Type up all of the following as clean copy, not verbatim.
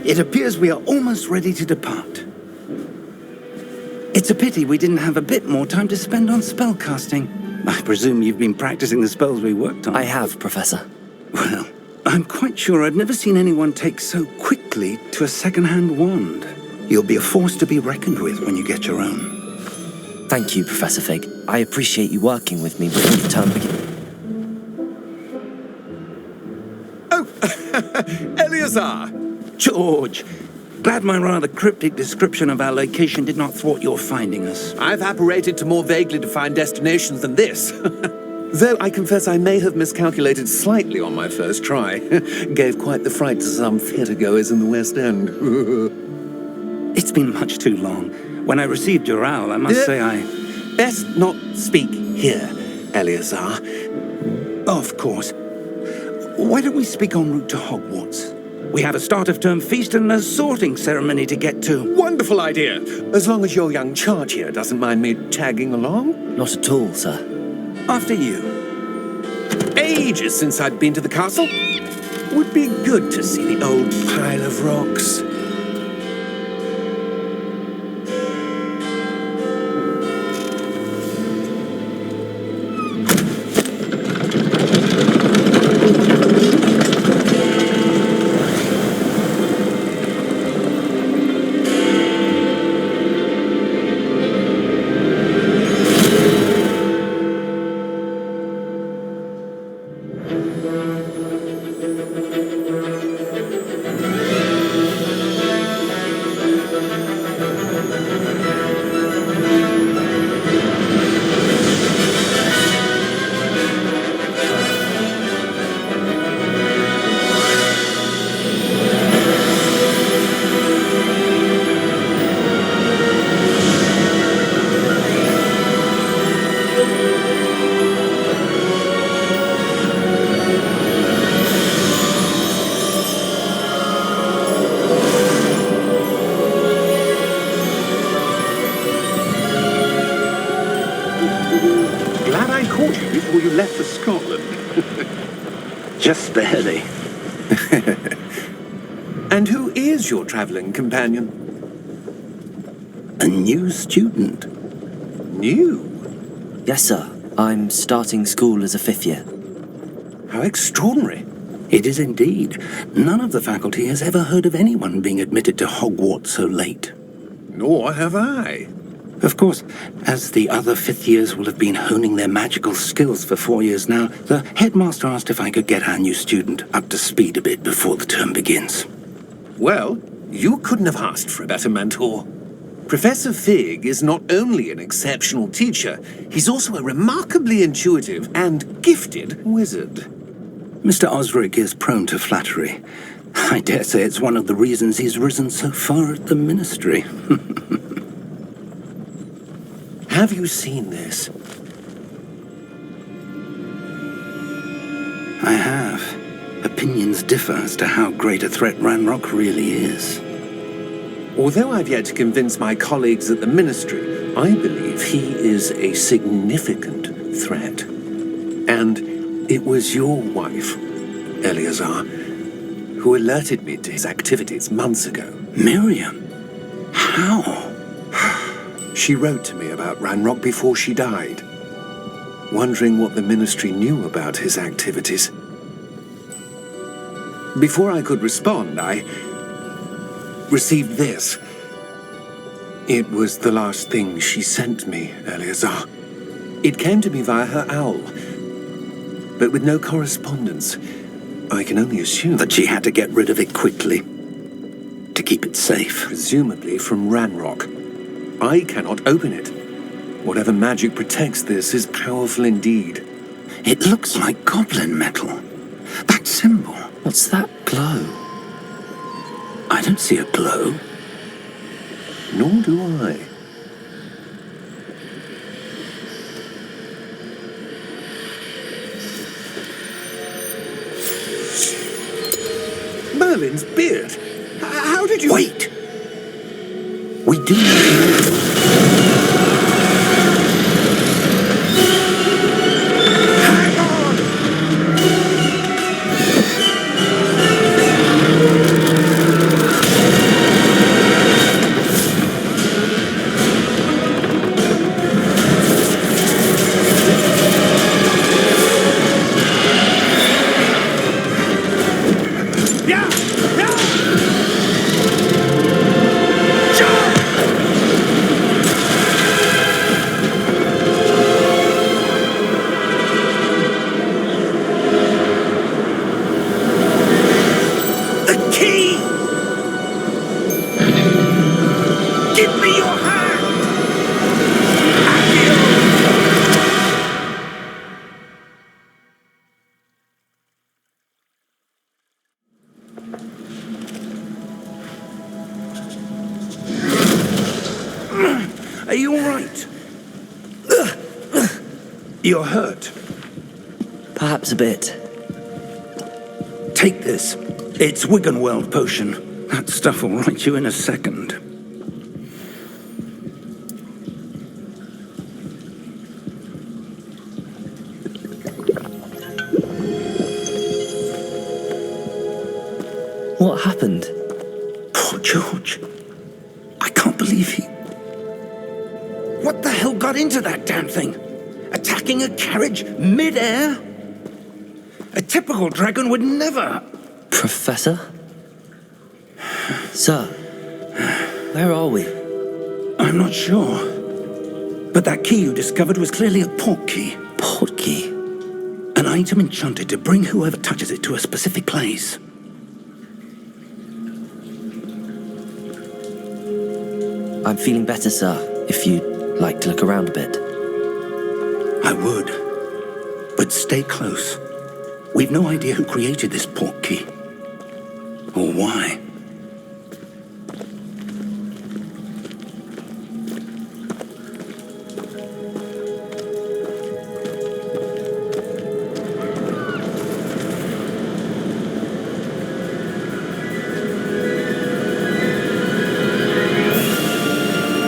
It appears we are almost ready to depart. It's a pity we didn't have a bit more time to spend on spellcasting. I presume you've been practicing the spells we worked on. I have, Professor. Well, I'm quite sure I've never seen anyone take so quickly to a second-hand wand. You'll be a force to be reckoned with when you get your own. Thank you, Professor Fig. I appreciate you working with me before the term begins. Oh, Eleazar! George, glad my rather cryptic description of our location did not thwart your finding us. I've apparated to more vaguely defined destinations than this. Though I confess I may have miscalculated slightly on my first try. Gave quite the fright to some theatre-goers in the West End. It's been much too long. When I received your owl, I must say I... Best not speak here, Eleazar. Of course. Why don't we speak en route to Hogwarts? We have a start-of-term feast and a sorting ceremony to get to. Wonderful idea! As long as your young charge here doesn't mind me tagging along. Not at all, sir. After you. Ages since I'd been to the castle. Would be good to see the old pile of rocks. Glad I caught you before you left for Scotland. Just barely. And who is your travelling companion? A new student. New? Yes, sir. I'm starting school as a 5th year. How extraordinary. It is indeed. None of the faculty has ever heard of anyone being admitted to Hogwarts so late. Nor have I. Of course, as the other 5th years will have been honing their magical skills for 4 years now, the headmaster asked if I could get our new student up to speed a bit before the term begins. Well, you couldn't have asked for a better mentor. Professor Fig is not only an exceptional teacher, he's also a remarkably intuitive and gifted wizard. Mr. Osric is prone to flattery. I dare say it's one of the reasons he's risen so far at the ministry. Have you seen this? I have. Opinions differ as to how great a threat Ranrock really is. Although I've yet to convince my colleagues at the ministry, I believe he is a significant threat. And it was your wife, Eleazar, who alerted me to his activities months ago. Miriam? How? She wrote to me about Ranrock before she died, wondering what the ministry knew about his activities. Before I could respond, I received this. It was the last thing she sent me, Eleazar. It came to me via her owl, but with no correspondence. I can only assume That she had to get rid of it quickly, to keep it safe. presumably from Ranrock. I cannot open it. Whatever magic protects this is powerful indeed. It looks like goblin metal. That symbol. What's that glow? I don't see a glow. Nor do I. Merlin's beard. How did you... Wait! We do need to know. Hang on! Yeah! The key! Give me your hand! Are you all right? You're hurt. Perhaps a bit. Take this. It's Wiggenweld potion. That stuff will right you in a second. What happened? Poor George. I can't believe he... What the hell got into that damn thing? Attacking a carriage mid-air? A typical dragon would never... Professor? Sir, where are we? I'm not sure. But that key you discovered was clearly a port key. Port key? An item enchanted to bring whoever touches it to a specific place. I'm feeling better, sir, if you'd like to look around a bit. I would. But stay close. We've no idea who created this port key. Or why.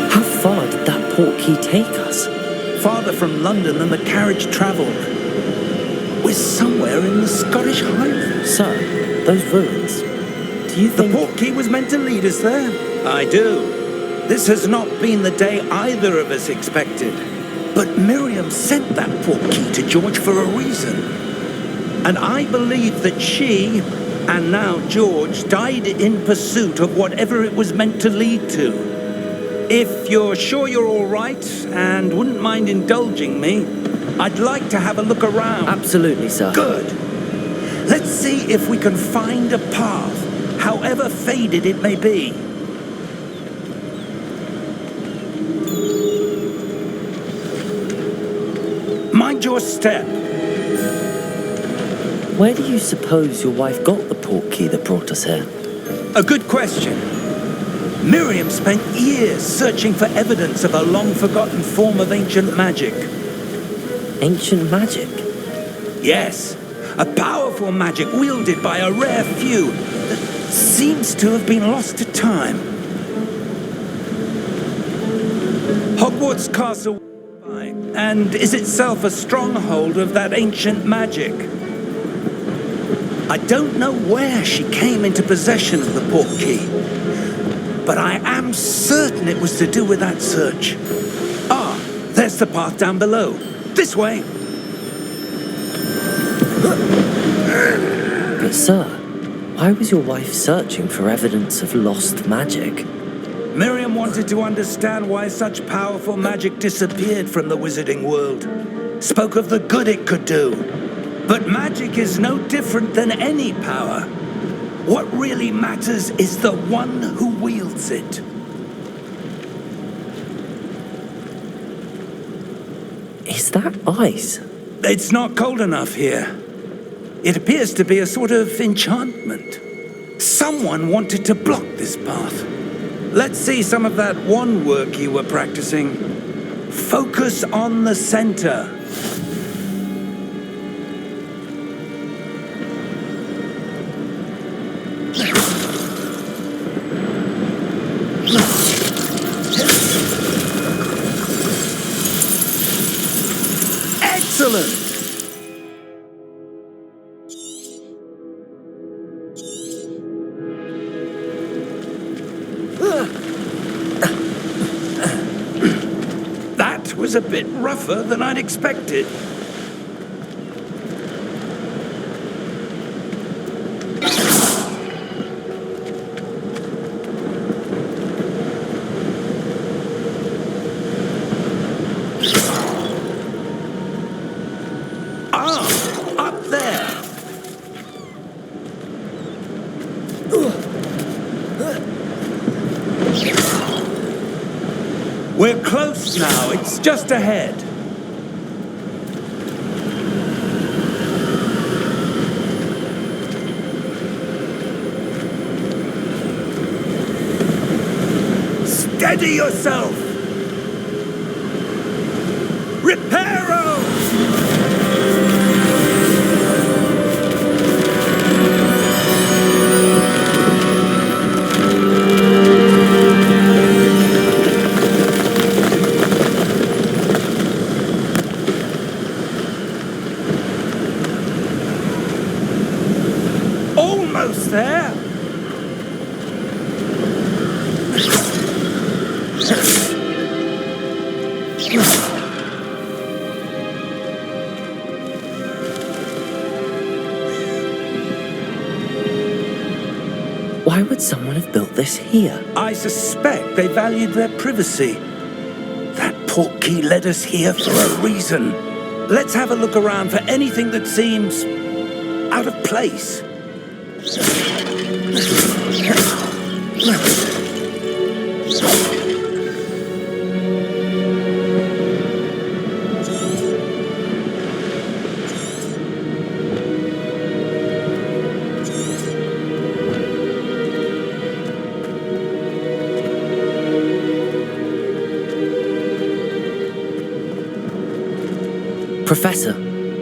How far did that port key take us? Farther from London than the carriage travelled. We're somewhere in the Scottish Highlands. Sir, those ruins. Do you think... The port key was meant to lead us there? I do. This has not been the day either of us expected. But Miriam sent that port key to George for a reason. And I believe that she, and now George, died in pursuit of whatever it was meant to lead to. If you're sure you're all right and wouldn't mind indulging me, I'd like to have a look around. Absolutely, sir. Good. Let's see if we can find a path, however faded it may be. Mind your step. Where do you suppose your wife got the port key that brought us here? A good question. Miriam spent years searching for evidence of a long-forgotten form of ancient magic. Ancient magic? Yes, a powerful magic wielded by a rare few that seems to have been lost to time. Hogwarts Castle and is itself a stronghold of that ancient magic. I don't know where she came into possession of the port key, but I am certain it was to do with that search. Ah, there's the path down below. This way. But sir, why was your wife searching for evidence of lost magic? Miriam wanted to understand why such powerful magic disappeared from the wizarding world. Spoke of the good it could do. But magic is no different than any power. What really matters is the one who wields it. Is that ice? It's not cold enough here. It appears to be a sort of enchantment. Someone wanted to block this path. Let's see some of that wand work you were practicing. Focus on the center. Excellent! That was a bit rougher than I'd expected. close now. It's just ahead. Steady yourself! Reparo! Almost there! Why would someone have built this here? I suspect they valued their privacy. That portkey led us here for a reason. Let's have a look around for anything that seems out of place. Professor,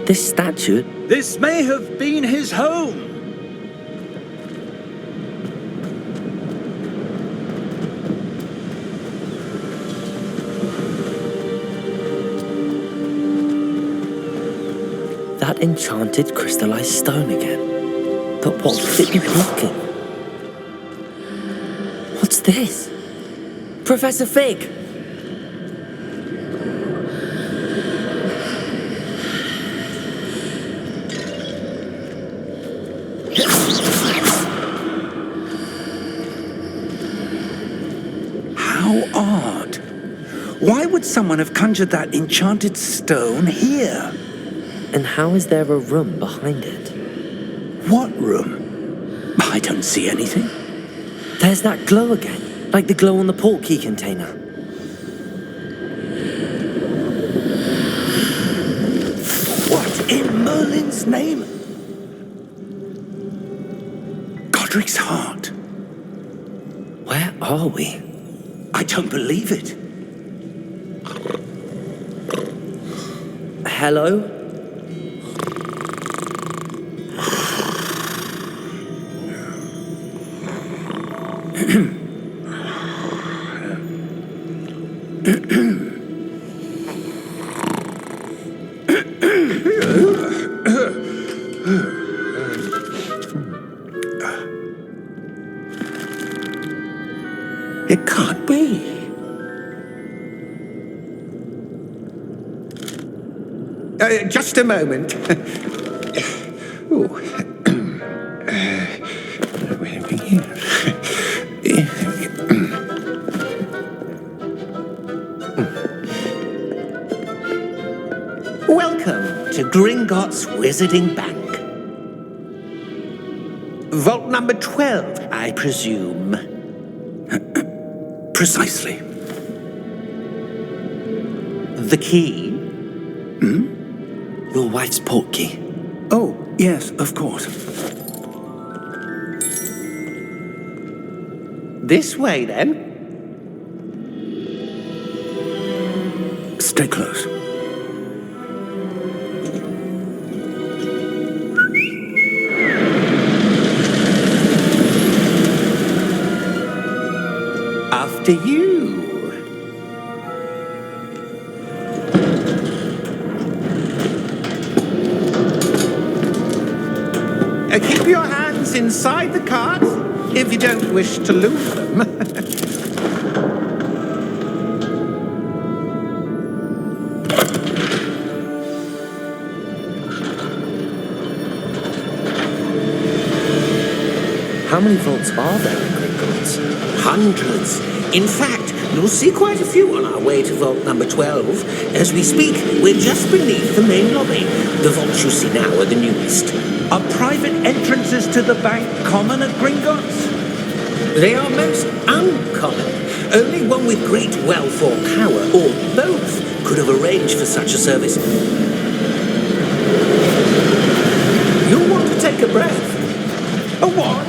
this statue... This may have been his home. That enchanted crystallized stone again. But what could it be blocking? What's this? Professor Fig! How odd. Why would someone have conjured that enchanted stone here? And how is there a room behind it? What room? I don't see anything. There's that glow again, like the glow on the portkey container. What in Merlin's name? Godric's heart. Where are we? I don't believe it. Hello? It can't be. Just a moment. Ooh. Welcome to Gringotts Wizarding Bank. Vault number 12, I presume. Precisely. The key? Your wife's portkey. Oh, yes, of course. This way, then. Stay close. After you. Keep your hands inside the cart if you don't wish to lose them. How many vaults are there in Gringotts? Hundreds. In fact, you'll see quite a few on our way to vault number 12. As we speak, we're just beneath the main lobby. The vaults you see now are the newest. Are private entrances to the bank common at Gringotts? They are most uncommon. Only one with great wealth or power, or both, could have arranged for such a service. You'll want to take a breath. A what?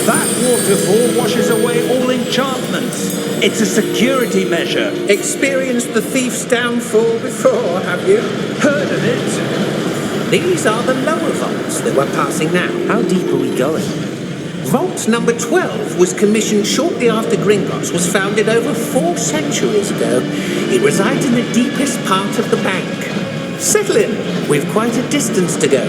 That waterfall washes away all enchantments. It's a security measure. Experienced the thief's downfall before, have you? Heard of it? These are the lower vaults that we're passing now. How deep are we going? Vault number 12 was commissioned shortly after Gringotts was founded over 4 centuries ago. It resides in the deepest part of the bank. Settle in. We've quite a distance to go.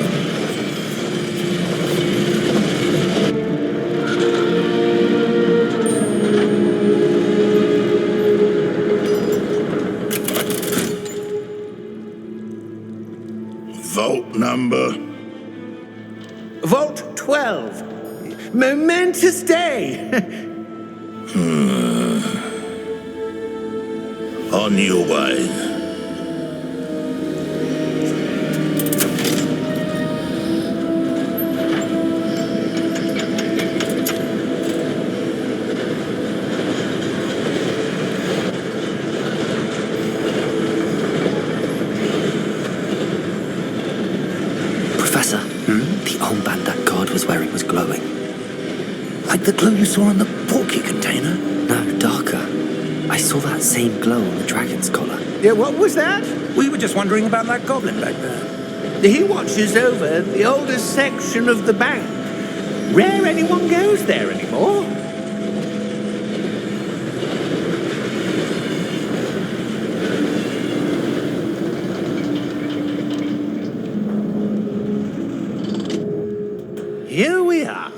Vault number? Vault 12. Momentous day. On your way. Professor, the armband that guard was wearing was glowing. Like the glow you saw on the porky container? No, darker. I saw that same glow on the dragon's collar. Yeah, what was that? We were just wondering about that goblin back there. He watches over the oldest section of the bank. Rare anyone goes there anymore. Here we are.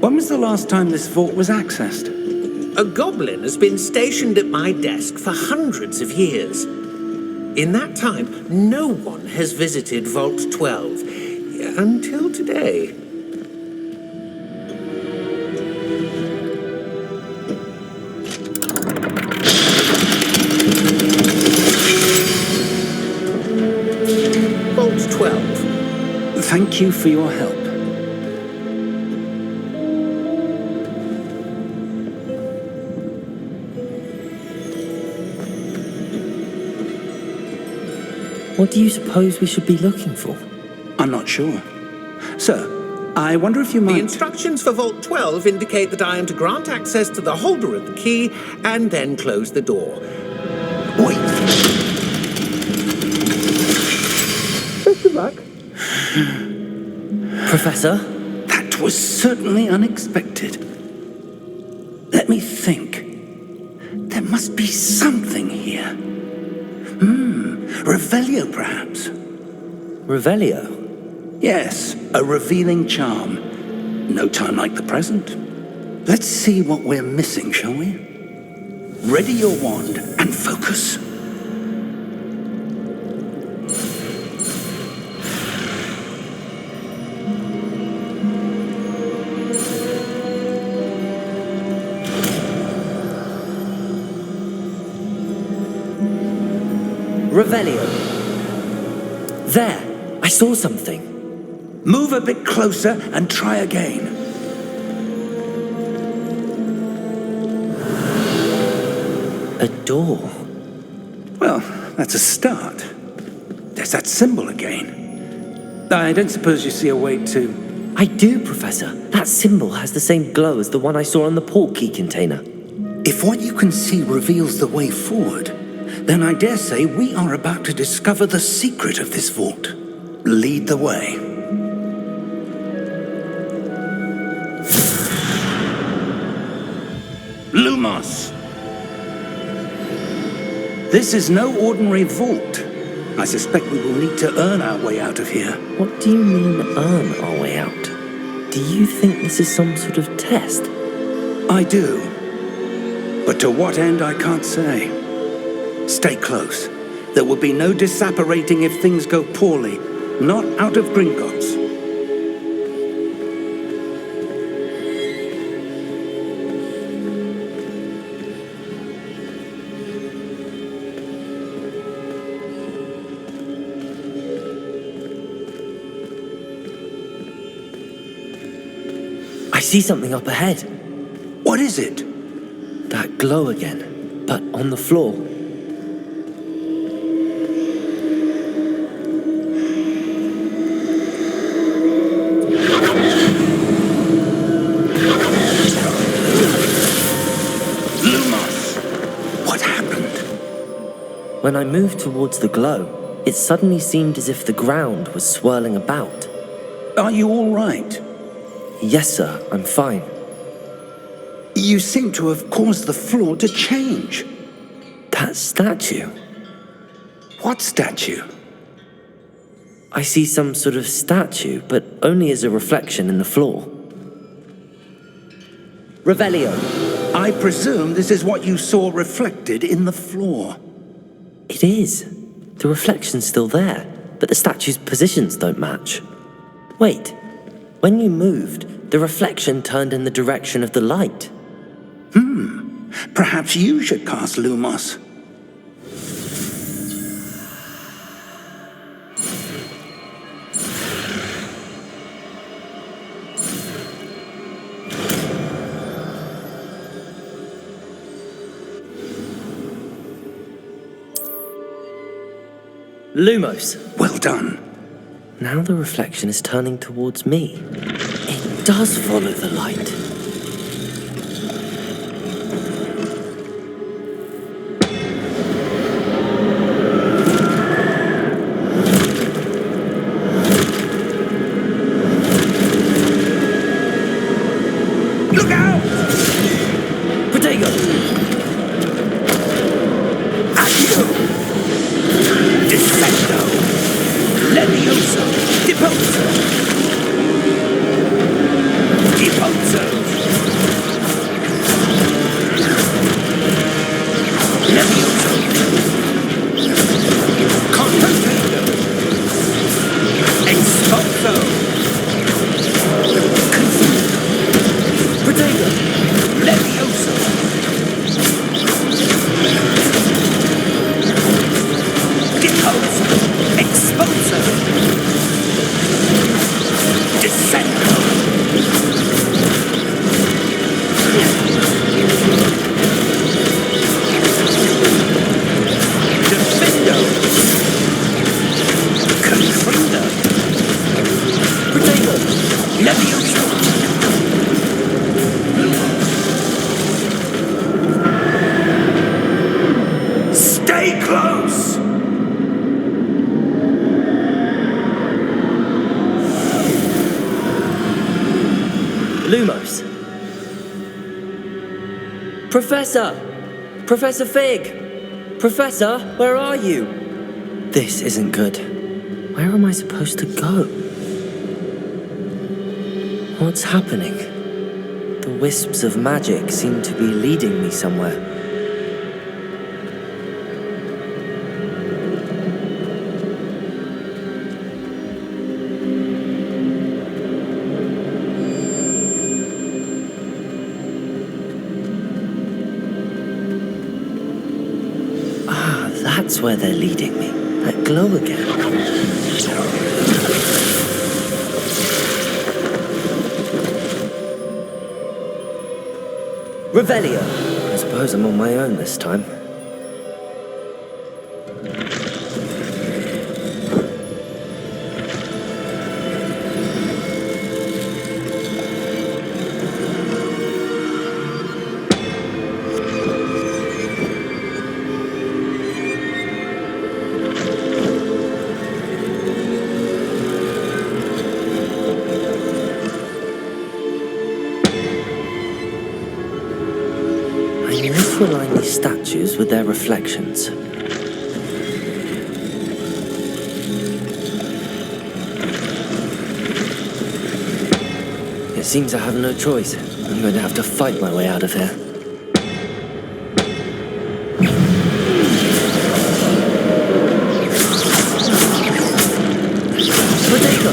When was the last time this vault was accessed? A goblin has been stationed at my desk for hundreds of years. In that time, no one has visited Vault 12 until today. Vault 12. Thank you for your help. What do you suppose we should be looking for? I'm not sure. Sir, I wonder if you The might... instructions for Vault 12 indicate that I am to grant access to the holder of the key and then close the door. Wait! Best of luck. Professor? That was certainly unexpected. Let me think. There must be something here. Revelio, perhaps? Revelio? Yes, a revealing charm. No time like the present. Let's see what we're missing, shall we? Ready your wand and focus. Revelio. There, I saw something. Move a bit closer and try again. A door. Well, that's a start. There's that symbol again. I don't suppose you see a way to... I do, Professor. That symbol has the same glow as the one I saw on the port key container. If what you can see reveals the way forward, then I dare say we are about to discover the secret of this vault. Lead the way. Lumos! This is no ordinary vault. I suspect we will need to earn our way out of here. What do you mean, earn our way out? Do you think this is some sort of test? I do. But to what end, I can't say. Stay close. There will be no disapparating if things go poorly. Not out of Gringotts. see something up ahead. What is it? That glow again, but on the floor. When I moved towards the glow, it suddenly seemed as if the ground was swirling about. Are you all right? Yes, sir, I'm fine. You seem to have caused the floor to change. That statue? What statue? I see some sort of statue, but only as a reflection in the floor. Revelio. I presume this is what you saw reflected in the floor. It is. The reflection's still there, but the statue's positions don't match. Wait, when you moved, the reflection turned in the direction of the light. Perhaps you should cast Lumos. Lumos. Well done. Now the reflection is turning towards me. It does follow the light. Look out! Protego! Accio! Descendo! Levioso! Deposo! Deposo! Levioso! Contemplando! Expulso! Protego! Levioso! Deposo! Expulso! Descendo! Defendo! Confrindo! Protego! Levioso! Stay close! Lumos. Professor! Professor Fig! Professor, where are you? This isn't good. Where am I supposed to go? What's happening? The wisps of magic seem to be leading me somewhere. That's where they're leading me. That glow again. Revelio. I suppose I'm on my own this time. I need to align these statues with their reflections. It seems I have no choice. I'm going to have to fight my way out of here. Protego!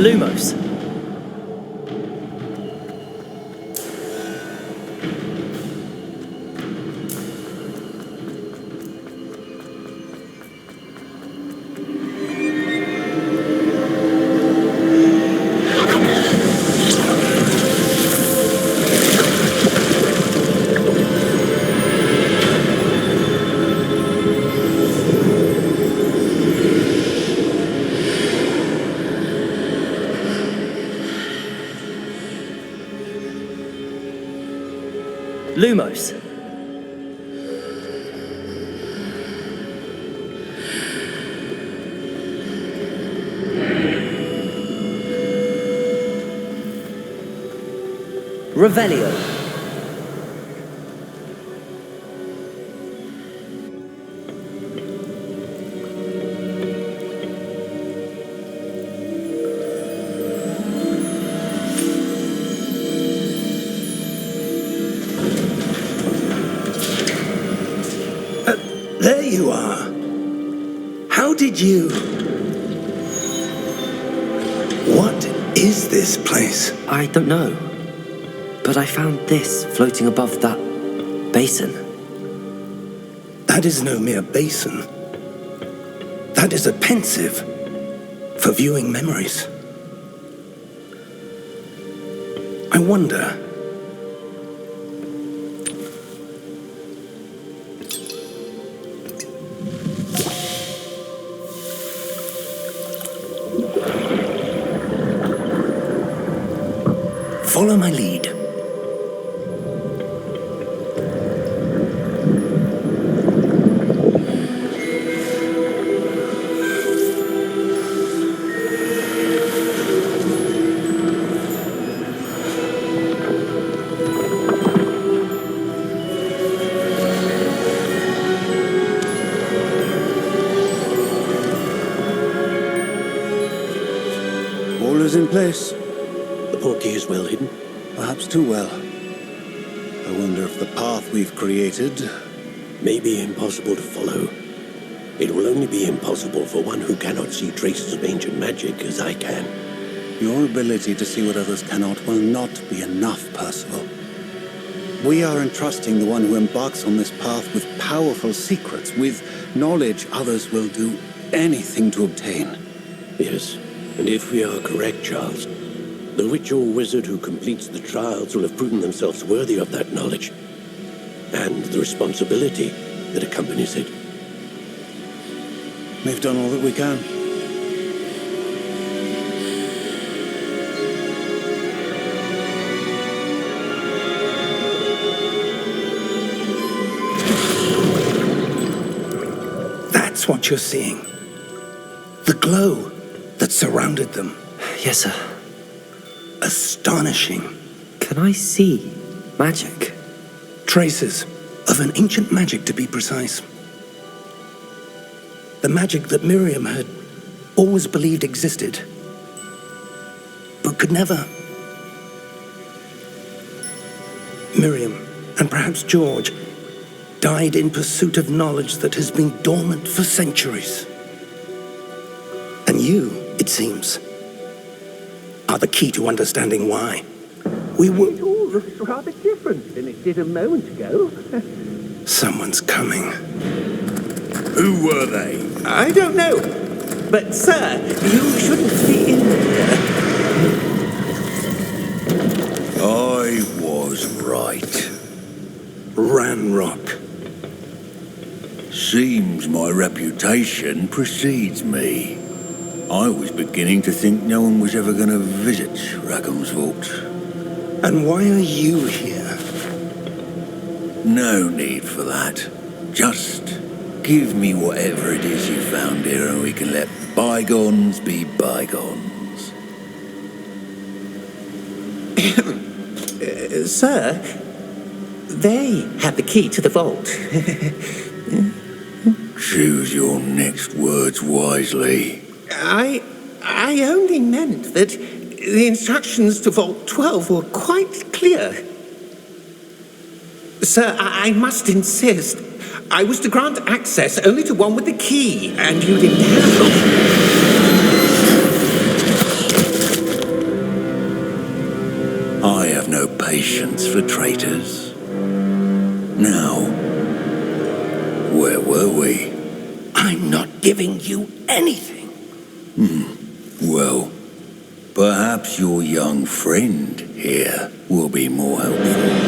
Lumos. Lumos. Revelio. There you are. How did you... What is this place? I don't know. But I found this floating above that basin. That is no mere basin. That is a pensive for viewing memories. I wonder... Follow my lead. All is in place. The portkey is well hidden. Perhaps too well. I wonder if the path we've created... May be impossible to follow. It will only be impossible for one who cannot see traces of ancient magic as I can. Your ability to see what others cannot will not be enough, Percival. We are entrusting the one who embarks on this path with powerful secrets, with knowledge others will do anything to obtain. Yes, and if we are correct, Charles, the witch or wizard who completes the trials will have proven themselves worthy of that knowledge, and the responsibility that accompanies it. We've done all that we can. That's what you're seeing. The glow that surrounded them. Yes, sir. Astonishing. Can I see magic? Traces of an ancient magic, to be precise. The magic that Miriam had always believed existed, but could never. Miriam, and perhaps George, died in pursuit of knowledge that has been dormant for centuries. And you, it seems, are the key to understanding why. It all looks rather different than it did a moment ago. Someone's coming. Who were they? I don't know. But, sir, you shouldn't be in here. I was right. Ranrock. Seems my reputation precedes me. I was beginning to think no one was ever going to visit Rackham's vault. And why are you here? No need for that. Just give me whatever it is you found here and we can let bygones be bygones. Sir, they had the key to the vault. Choose your next words wisely. I only meant that the instructions to Vault 12 were quite clear. Sir, I must insist. I was to grant access only to one with the key, and you didn't have them. I have no patience for traitors. Now, where were we? I'm not giving you anything. Well, perhaps your young friend here will be more helpful.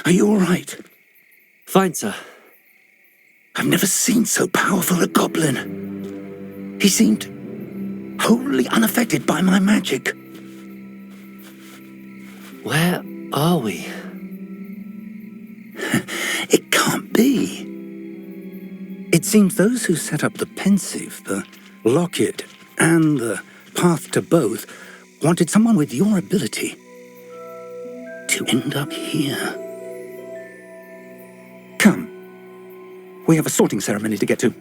Are you all right? Fine, sir. I've never seen so powerful a goblin. He seemed wholly unaffected by my magic. Where are we? It can't be. It seems those who set up the pensive, the locket, and the path to both wanted someone with your ability to end up here. Come. We have a sorting ceremony to get to.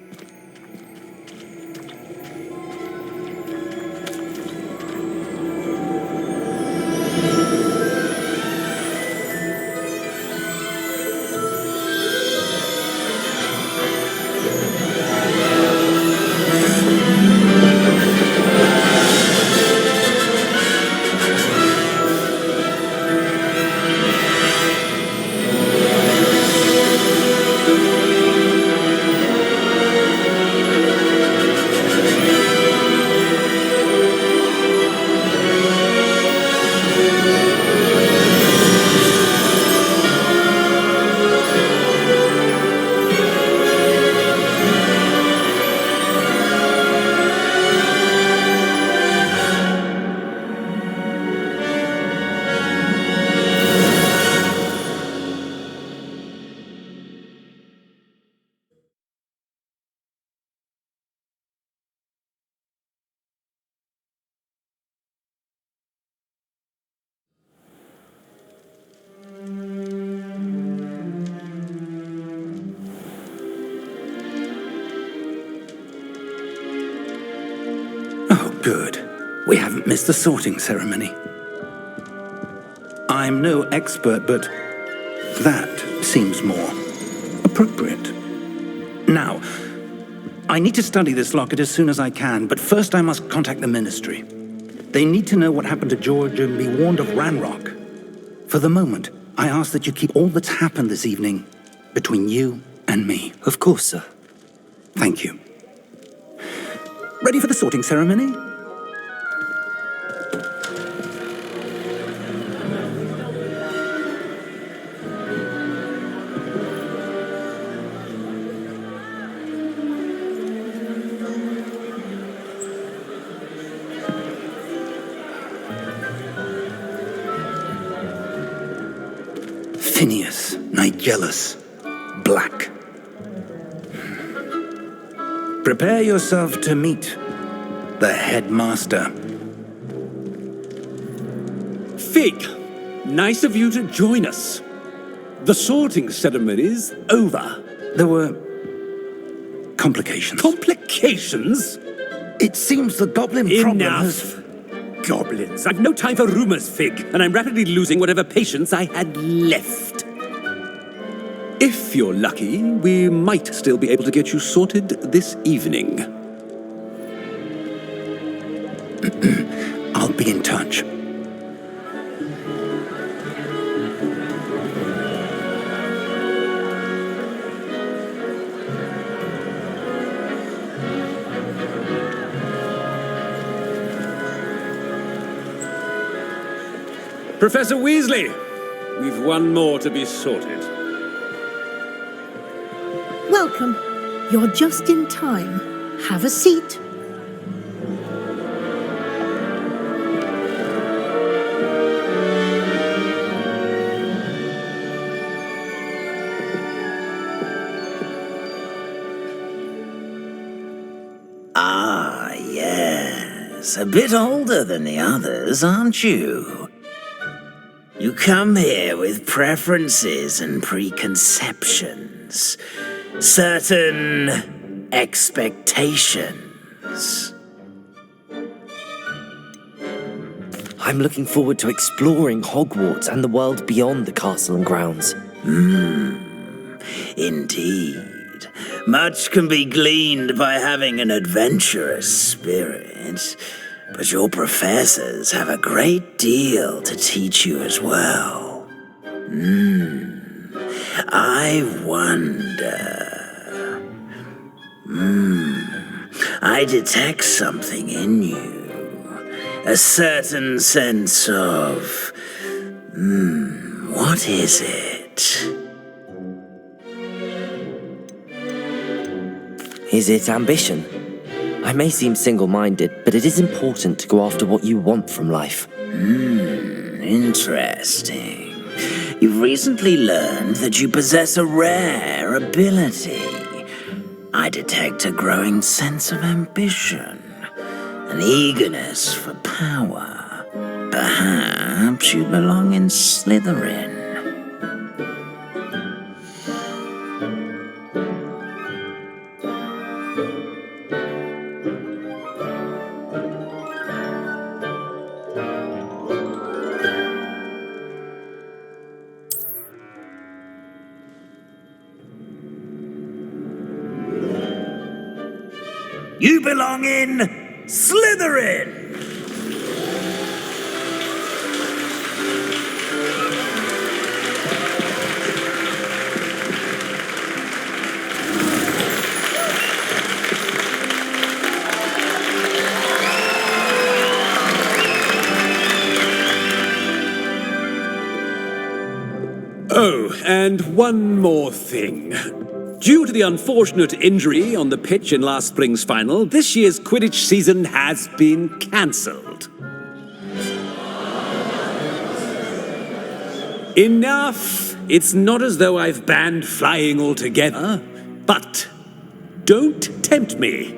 Oh, good. We haven't missed the sorting ceremony. I'm no expert, but that seems more appropriate. Now, I need to study this locket as soon as I can, but first I must contact the Ministry. They need to know what happened to George and be warned of Ranrock. For the moment, I ask that you keep all that's happened this evening between you and me. Of course, sir. Thank you. Ready for the sorting ceremony? Tinius, Nigellus, Black. Prepare yourself to meet the headmaster. Fig, nice of you to join us. The sorting ceremony's over. There were complications. Complications? It seems the goblin problem has... Enough. Goblins. I've no time for rumors, Fig, and I'm rapidly losing whatever patience I had left. If you're lucky, we might still be able to get you sorted this evening. I'll be in touch. Professor Weasley, we've one more to be sorted. Welcome. You're just in time. Have a seat. Ah, yes. A bit older than the others, aren't you? You come here with preferences and preconceptions. Certain expectations. I'm looking forward to exploring Hogwarts and the world beyond the castle and grounds. Indeed. Much can be gleaned by having an adventurous spirit, but your professors have a great deal to teach you as well. I wonder... I detect something in you. A certain sense of... what is it? Is it ambition? I may seem single-minded, but it is important to go after what you want from life. Interesting. You've recently learned that you possess a rare ability. I detect a growing sense of ambition, an eagerness for power. Perhaps you belong in Slytherin. You belong in Slytherin! Oh, and one more thing. Due to the unfortunate injury on the pitch in last spring's final, this year's Quidditch season has been cancelled. Enough! It's not as though I've banned flying altogether, but don't tempt me.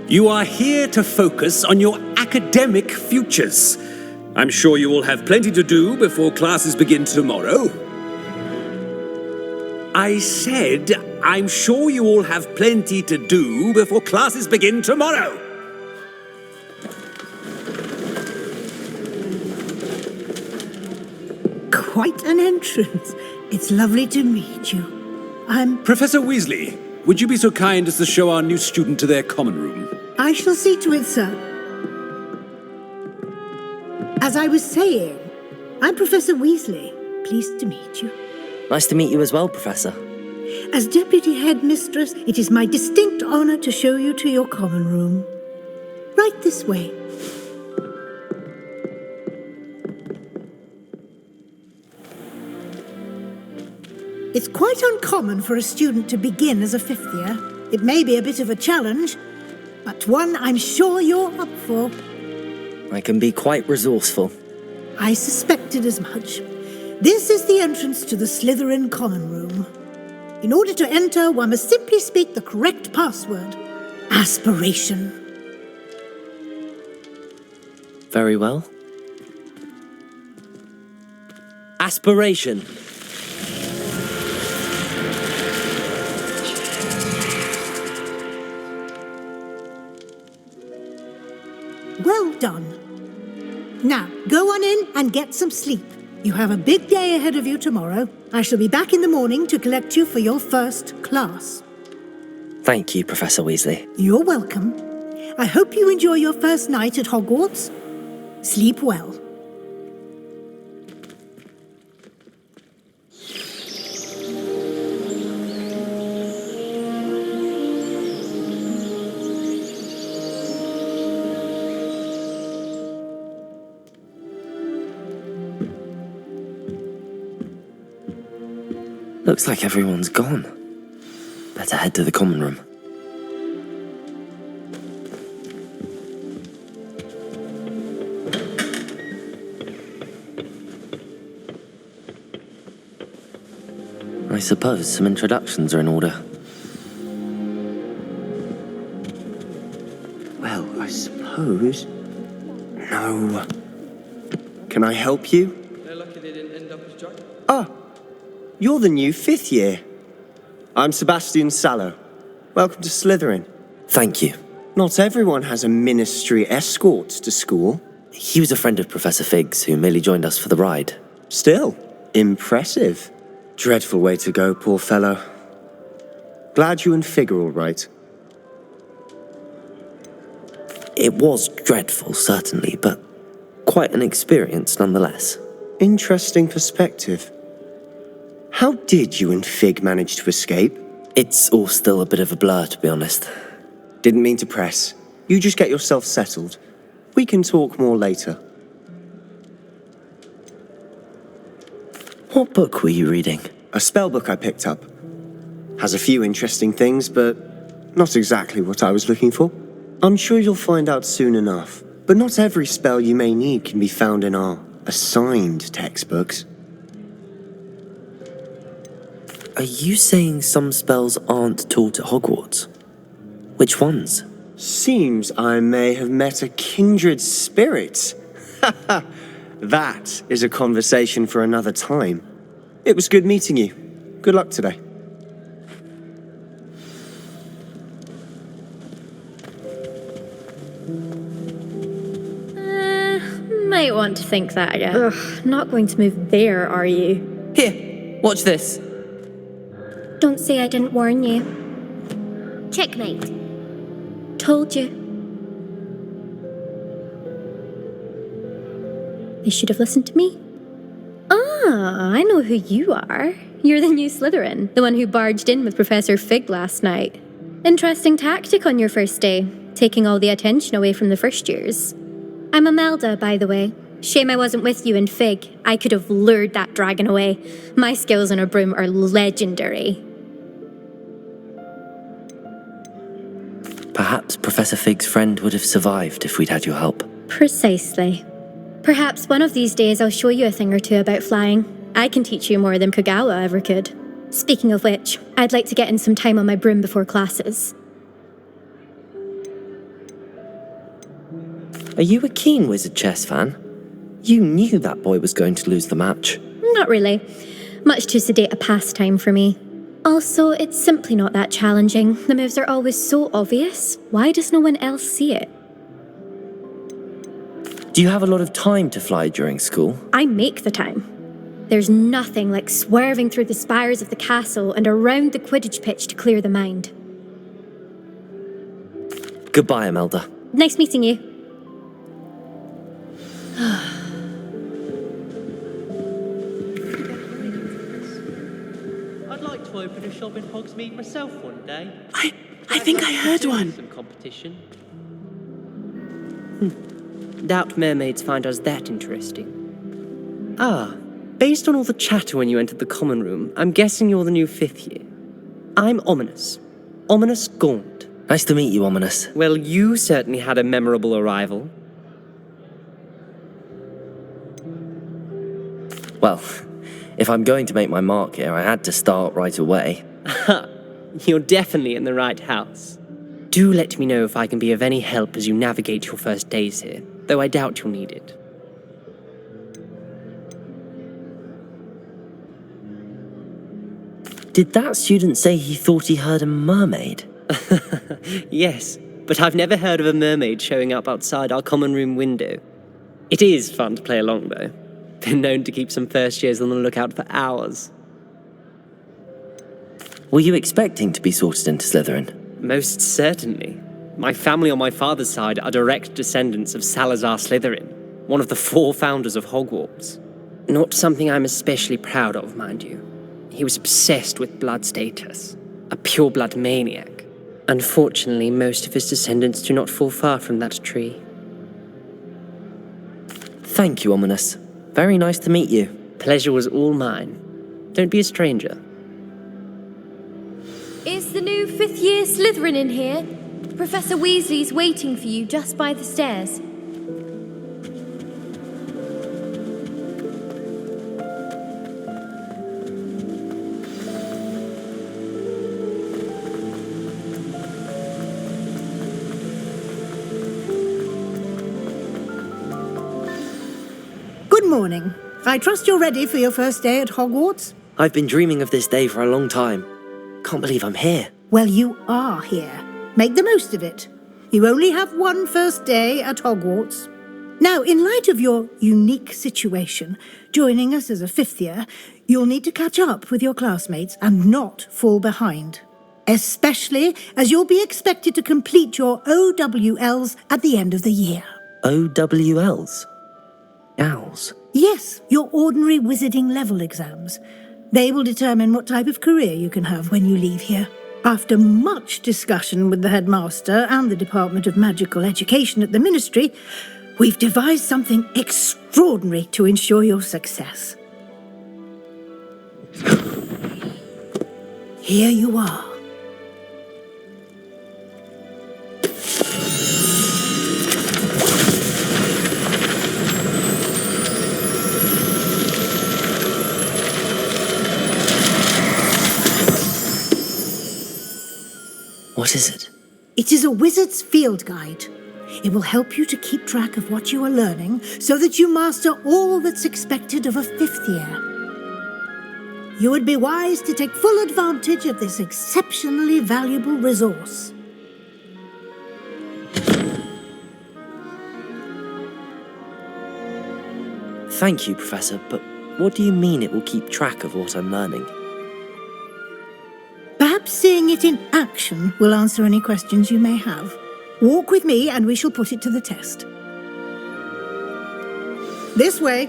You are here to focus on your academic futures. I'm sure you will have plenty to do before classes begin tomorrow. I said, I'm sure you all have plenty to do before classes begin tomorrow. Quite an entrance. It's lovely to meet you. I'm... Professor Weasley, would you be so kind as to show our new student to their common room? I shall see to it, sir. As I was saying, I'm Professor Weasley. Pleased to meet you. Nice to meet you as well, Professor. As Deputy Headmistress, it is my distinct honor to show you to your common room. Right this way. It's quite uncommon for a student to begin as a fifth year. It may be a bit of a challenge, but one I'm sure you're up for. I can be quite resourceful. I suspected as much. This is the entrance to the Slytherin Common Room. In order to enter, one must simply speak the correct password. Aspiration. Very well. Aspiration. Well done. Now, go on in and get some sleep. You have a big day ahead of you tomorrow. I shall be back in the morning to collect you for your first class. Thank you, Professor Weasley. You're welcome. I hope you enjoy your first night at Hogwarts. Sleep well. Looks like everyone's gone. Better head to the common room. I suppose some introductions are in order. Well, I suppose. No. Can I help you? They're lucky they didn't end up as Jack. Ah, you're the new 5th year. I'm Sebastian Sallow. Welcome to Slytherin. Thank you. Not everyone has a ministry escort to school. He was a friend of Professor Fig's who merely joined us for the ride. Still, impressive. Dreadful way to go, poor fellow. Glad you and Fig are all right. It was dreadful, certainly, but quite an experience nonetheless. Interesting perspective. How did you and Fig manage to escape? It's all still a bit of a blur, to be honest. Didn't mean to press. You just get yourself settled. We can talk more later. What book were you reading? A spell book I picked up. Has a few interesting things, but not exactly what I was looking for. I'm sure you'll find out soon enough. But not every spell you may need can be found in our assigned textbooks. Are you saying some spells aren't taught at Hogwarts? Which ones? Seems I may have met a kindred spirit. That is a conversation for another time. It was good meeting you. Good luck today. Might want to think that again. Ugh, not going to move there, are you? Here, watch this. Don't say I didn't warn you. Checkmate. Told you. They should have listened to me. Ah, I know who you are. You're the new Slytherin, the one who barged in with Professor Fig last night. Interesting tactic on your first day, taking all the attention away from the first years. I'm Imelda, by the way. Shame I wasn't with you and Fig. I could have lured that dragon away. My skills on a broom are legendary. Perhaps Professor Fig's friend would have survived if we'd had your help. Precisely. Perhaps one of these days I'll show you a thing or two about flying. I can teach you more than Kogawa ever could. Speaking of which, I'd like to get in some time on my broom before classes. Are you a keen Wizard chess fan? You knew that boy was going to lose the match. Not really. Much too sedate a pastime for me. Also, it's simply not that challenging. The moves are always so obvious. Why does no one else see it? Do you have a lot of time to fly during school? I make the time. There's nothing like swerving through the spires of the castle and around the Quidditch pitch to clear the mind. Goodbye, Imelda. Nice meeting you. I'd like to open a shop in Hogsmeade myself one day. I think I heard one. Some competition. Doubt mermaids find us that interesting. Ah, based on all the chatter when you entered the common room, I'm guessing you're the new 5th year. I'm Ominous. Ominous Gaunt. Nice to meet you, Ominous. Well, you certainly had a memorable arrival. Well, If I'm going to make my mark here, I had to start right away. You're definitely in the right house. Do let me know if I can be of any help as you navigate your first days here, though I doubt you'll need it. Did that student say he thought he heard a mermaid? Yes, but I've never heard of a mermaid showing up outside our common room window. It is fun to play along, though. Been known to keep some first years on the lookout for hours. Were you expecting to be sorted into Slytherin? Most certainly. My family on my father's side are direct descendants of Salazar Slytherin, one of the 4 founders of Hogwarts. Not something I'm especially proud of, mind you. He was obsessed with blood status, a pure-blood maniac. Unfortunately, most of his descendants do not fall far from that tree. Thank you, Ominous. Very nice to meet you. Pleasure was all mine. Don't be a stranger. Is the new 5th year Slytherin in here? Professor Weasley's waiting for you just by the stairs. Good morning. I trust you're ready for your first day at Hogwarts? I've been dreaming of this day for a long time. Can't believe I'm here. Well, you are here. Make the most of it. You only have one first day at Hogwarts. Now, in light of your unique situation, joining us as a 5th year, you'll need to catch up with your classmates and not fall behind. Especially as you'll be expected to complete your OWLs at the end of the year. OWLs? Owls? Yes, your ordinary wizarding level exams. They will determine what type of career you can have when you leave here. After much discussion with the headmaster and the Department of Magical Education at the Ministry, we've devised something extraordinary to ensure your success. Here you are. What is it? It is a wizard's field guide. It will help you to keep track of what you are learning so that you master all that's expected of a 5th year. You would be wise to take full advantage of this exceptionally valuable resource. Thank you, Professor, but what do you mean it will keep track of what I'm learning? Perhaps seeing it in action will answer any questions you may have. Walk with me and we shall put it to the test. This way.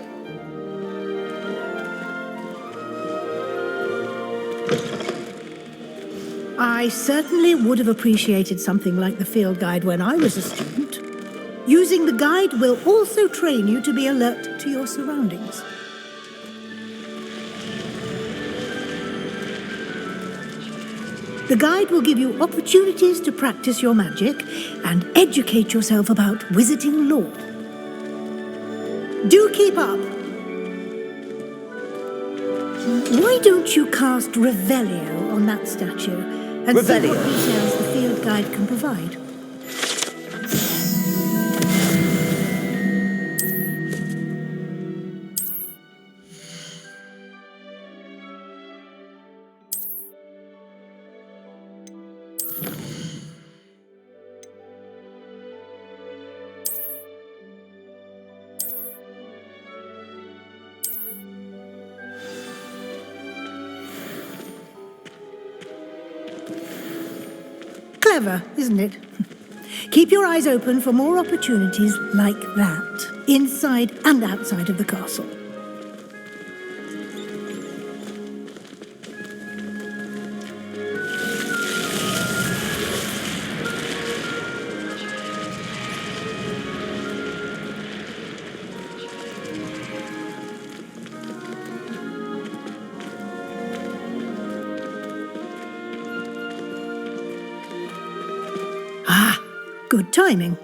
I certainly would have appreciated something like the field guide when I was a student. Using the guide will also train you to be alert to your surroundings. The guide will give you opportunities to practice your magic and educate yourself about wizarding lore. Do keep up. Why don't you cast Revelio on that statue and see what details the field guide can provide? Clever, isn't it? Keep your eyes open for more opportunities like that, inside and outside of the castle. Good timing.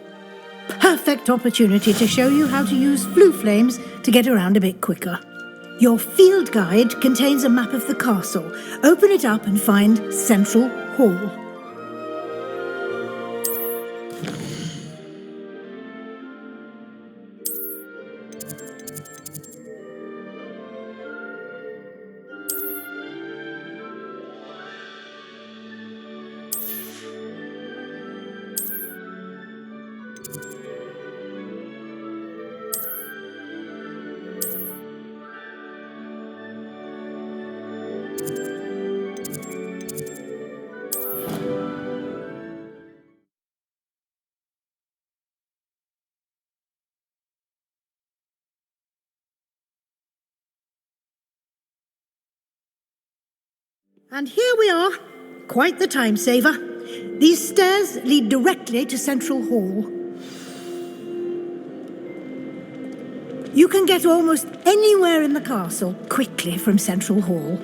Perfect opportunity to show you how to use flue flames to get around a bit quicker. Your field guide contains a map of the castle. Open it up and find Central Hall. And here we are. Quite the time saver. These stairs lead directly to Central Hall. You can get almost anywhere in the castle quickly from Central Hall.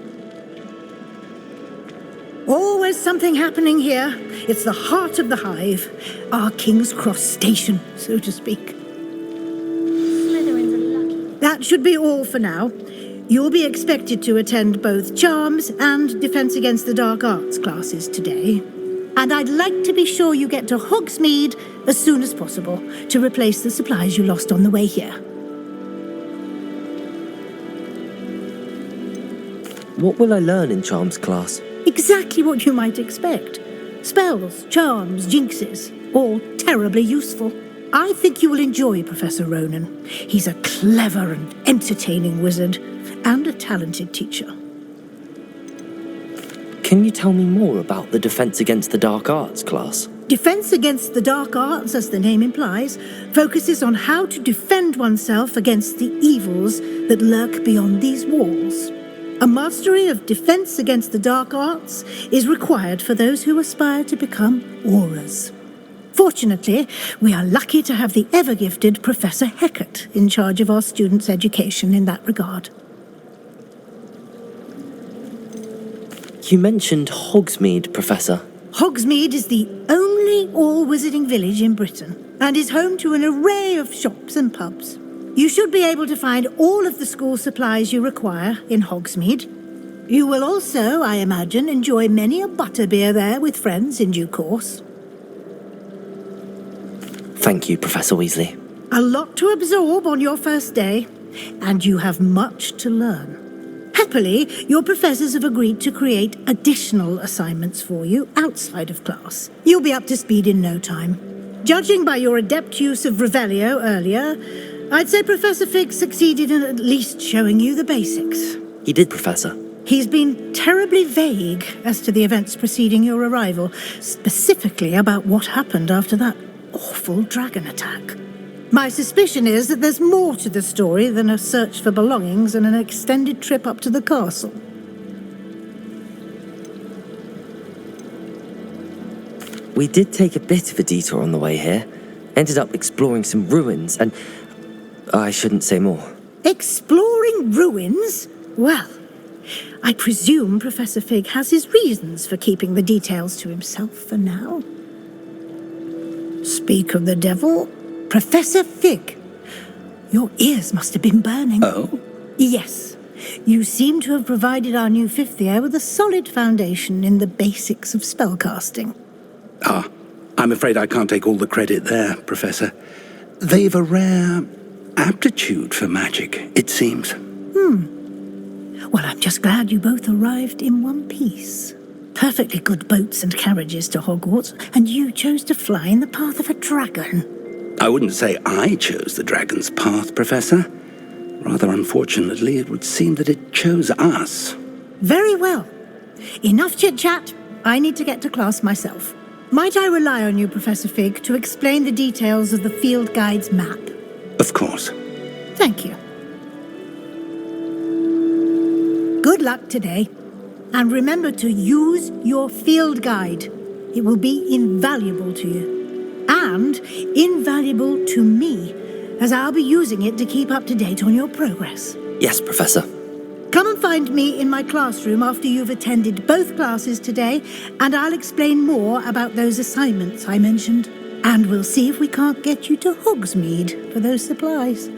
Always something happening here. It's the heart of the hive, our King's Cross station, so to speak. Slytherins are lucky. That should be all for now. You'll be expected to attend both Charms and Defense Against the Dark Arts classes today. And I'd like to be sure you get to Hogsmeade as soon as possible to replace the supplies you lost on the way here. What will I learn in Charms class? Exactly what you might expect. Spells, charms, jinxes, all terribly useful. I think you will enjoy Professor Ronan. He's a clever and entertaining wizard, and a talented teacher. Can you tell me more about the Defense Against the Dark Arts class? Defense Against the Dark Arts, as the name implies, focuses on how to defend oneself against the evils that lurk beyond these walls. A mastery of Defense Against the Dark Arts is required for those who aspire to become Aurors. Fortunately, we are lucky to have the ever-gifted Professor Heckert in charge of our students' education in that regard. You mentioned Hogsmeade, Professor. Hogsmeade is the only all-wizarding village in Britain and is home to an array of shops and pubs. You should be able to find all of the school supplies you require in Hogsmeade. You will also, I imagine, enjoy many a butterbeer there with friends in due course. Thank you, Professor Weasley. A lot to absorb on your first day, and you have much to learn. Happily, your professors have agreed to create additional assignments for you outside of class. You'll be up to speed in no time. Judging by your adept use of Revelio earlier, I'd say Professor Fig succeeded in at least showing you the basics. He did, Professor. He's been terribly vague as to the events preceding your arrival, specifically about what happened after that awful dragon attack. My suspicion is that there's more to the story than a search for belongings and an extended trip up to the castle. We did take a bit of a detour on the way here. Ended up exploring some ruins and... I shouldn't say more. Exploring ruins? Well, I presume Professor Fig has his reasons for keeping the details to himself for now. Speak of the devil... Professor Fig, your ears must have been burning. Oh? Yes. You seem to have provided our new fifth year with a solid foundation in the basics of spellcasting. Ah, I'm afraid I can't take all the credit there, Professor. They've a rare aptitude for magic, it seems. Well, I'm just glad you both arrived in one piece. Perfectly good boats and carriages to Hogwarts, and you chose to fly in the path of a dragon. I wouldn't say I chose the dragon's path, Professor. Rather unfortunately, it would seem that it chose us. Very well. Enough chit-chat. I need to get to class myself. Might I rely on you, Professor Fig, to explain the details of the field guide's map? Of course. Thank you. Good luck today. And remember to use your field guide. It will be invaluable to you. And invaluable to me, as I'll be using it to keep up to date on your progress. Yes, Professor. Come and find me in my classroom after you've attended both classes today, and I'll explain more about those assignments I mentioned. And we'll see if we can't get you to Hogsmeade for those supplies.